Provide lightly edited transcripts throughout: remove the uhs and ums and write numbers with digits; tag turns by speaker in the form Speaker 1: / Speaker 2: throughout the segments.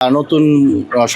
Speaker 1: নতুন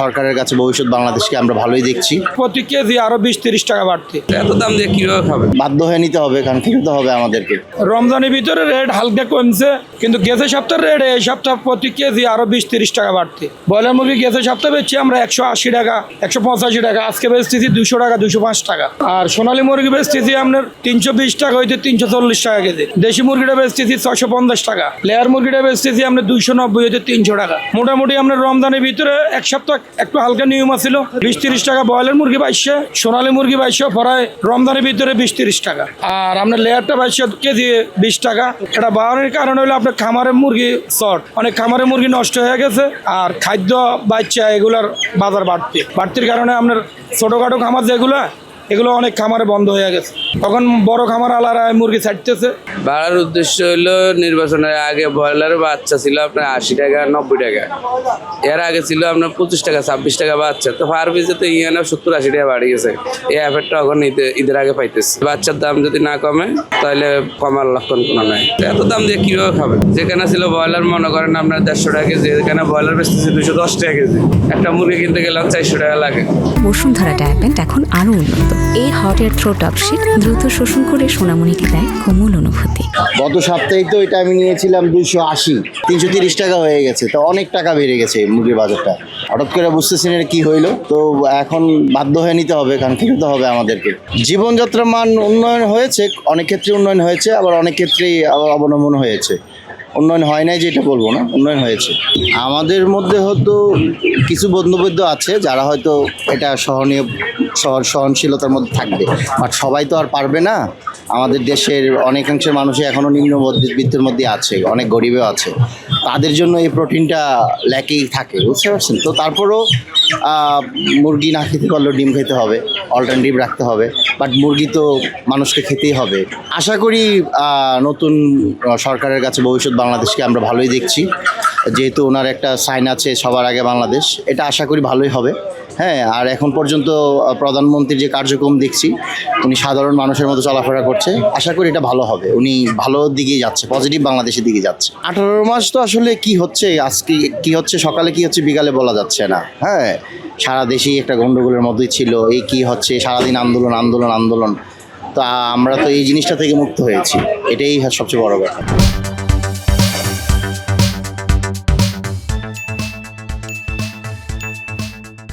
Speaker 1: সরকারের কাছে ভবিষ্যৎ বাংলাদেশকে আমরা ভালোই দেখছি।
Speaker 2: প্রতি কেজি আরো 20-30 টাকা বাড়তি।
Speaker 3: এত দাম দিয়ে কিভাবে খাবে?
Speaker 1: বাধ্য হয়ে নিতে হবে, কারণ কিনতে হবে আমাদেরকে।
Speaker 2: রমজানের ভিতরে রেট হালকা কমছে, কিন্তু গেছে সপ্তাহের রেট এই সপ্তাহ প্রতি কেজি আরো 20-30 টাকা বাড়তি। ব্রয়লার মুরগি গেছে সপ্তাহে বেচছি আমরা 180 টাকা, 185 টাকা, আজকে বেচতেছি 200 টাকা, 205 টাকা। আর সোনালী মুরগি বেচতেছি আপনার 320 টাকা হইতে 340 টাকা কেজি। দেশি মুরগিটা বেচতেছি 650 টাকা। লেয়ার মুরগিটা বেচতেছি আপনার 290 হইতে 300 টাকা। মোটামুটি আপনার রমজানের ভিতরে এক সপ্তাহ একটু হালকা নিয়ম ছিল, 20-30 টাকা ব্রয়লার মুরগি 2200, সোনালী মুরগি 2200, প্রায় রমজানের ভিতরে 20-30 টাকা। আর আপনার লেয়ারটা 2200 কেজি 20 টাকা। এটা বাড়ানোর কারণ হলো আপনার খামারের মুরগি শর্ট, অনেক খামারের মুরগি নষ্ট হয়ে গেছে, আর খাদ্য বাচ্চা এগুলার বাজার বাড়তির কারণে আপনার ছোটোখাটো খামার যেগুলো এগুলো অনেক খামারে বন্ধ হয়ে গেছে। তখন বড় খামার আলাদা মুরগি ছাড়তেছে।
Speaker 3: বাড়ার উদ্দেশ্য হলো নির্বাচনের আগে ব্রয়লারের বাচ্চা ছিল আপনার 80 টাকা, 90 টাকা। এর আগে ছিল আপনার 25 টাকা, 26 টাকা বাচ্চা। তো পার পিসে তো ইয়ানো 70-80 টাকা বাড়ি গেছে। এই এফেক্টটা এখন ঈদের আগে পাইতেছে। বাচ্চার দাম যদি না কমে তাহলে কমার লক্ষণ কোনো নাই। এত দাম দিয়ে কিভাবে খাবে? যেখানে ছিল ব্রয়লার মনে করেন আপনার 150 টাকা কেজি, যেখানে ব্রয়লার বেচতেছে 210 টাকা কেজি। একটা মুরগি কিনতে গেলাম 400 টাকা লাগে।
Speaker 4: বসুন্ধরা ডায়াপেন্ট এখন আরো উন্নত। এই hot air through top sheet দ্রুত শোষণ করে সোনামণিকে দেয় কোমল অনুভূতি।
Speaker 1: গত সপ্তাহে তো এটা আমি নিয়েছিলাম 280, 330 টাকা হয়ে গেছে। তো অনেক টাকা বেড়ে গেছে মুরগির বাজারটা। হঠাৎ করে বুঝতেছি না কি হইলো। তো এখন বাধ্য হয়ে নিতে হবে, কারণ কিনতে হবে আমাদেরকে। জীবনযাত্রার মান উন্নয়ন হয়েছে, অনেক ক্ষেত্রে উন্নয়ন হয়েছে, আবার অনেক ক্ষেত্রেই অবনমন হয়েছে। উন্নয়ন হয় নাই যে এটা বলবো না, উন্নয়ন হয়েছে। আমাদের মধ্যে হয়তো কিছু বন্ধুবদ্ধ আছে যারা হয়তো এটা সহনশীলতার মধ্যে থাকবে, বাট সবাই তো আর পারবে না। আমাদের দেশের অনেকাংশের মানুষই এখনও নিম্ন মধ্যবিত্তের মধ্যে আছে, অনেক গরিবও আছে। তাদের জন্য এই প্রোটিনটা ল্যাকেই থাকে, বুঝতে পারছেন? তো তারপরেও মুরগি না খেতে পারলেও ডিম খেতে হবে, অল্টারনেটিভ রাখতে হবে। বাট মুরগি তো মানুষকে খেতেই হবে। আশা করি নতুন সরকারের কাছে ভবিষ্যৎ বাংলাদেশকে আমরা ভালোই দেখছি, যেহেতু ওনার একটা সাইন আছে সবার আগে বাংলাদেশ। এটা আশা করি ভালোই হবে। হ্যাঁ, আর এখন পর্যন্ত প্রধানমন্ত্রীর যে কার্যক্রম দেখছি, উনি সাধারণ মানুষের মতো চলাফেরা করছে। আশা করি এটা ভালো হবে, উনি ভালোর দিকেই যাচ্ছে, পজিটিভ বাংলাদেশের দিকে যাচ্ছে। 18 মাস তো আসলে কি হচ্ছে, আজকে কি হচ্ছে, সকালে কি হচ্ছে, বিকালে বলা যাচ্ছে না। হ্যাঁ, সারা দেশেই একটা গন্ডগোলের মধ্যেই ছিল। এই কি হচ্ছে, সারাদিন আন্দোলন। তো আমরা তো এই জিনিসটা থেকে মুক্ত হয়েছি, এটাই সবচেয়ে বড় ব্যাপার।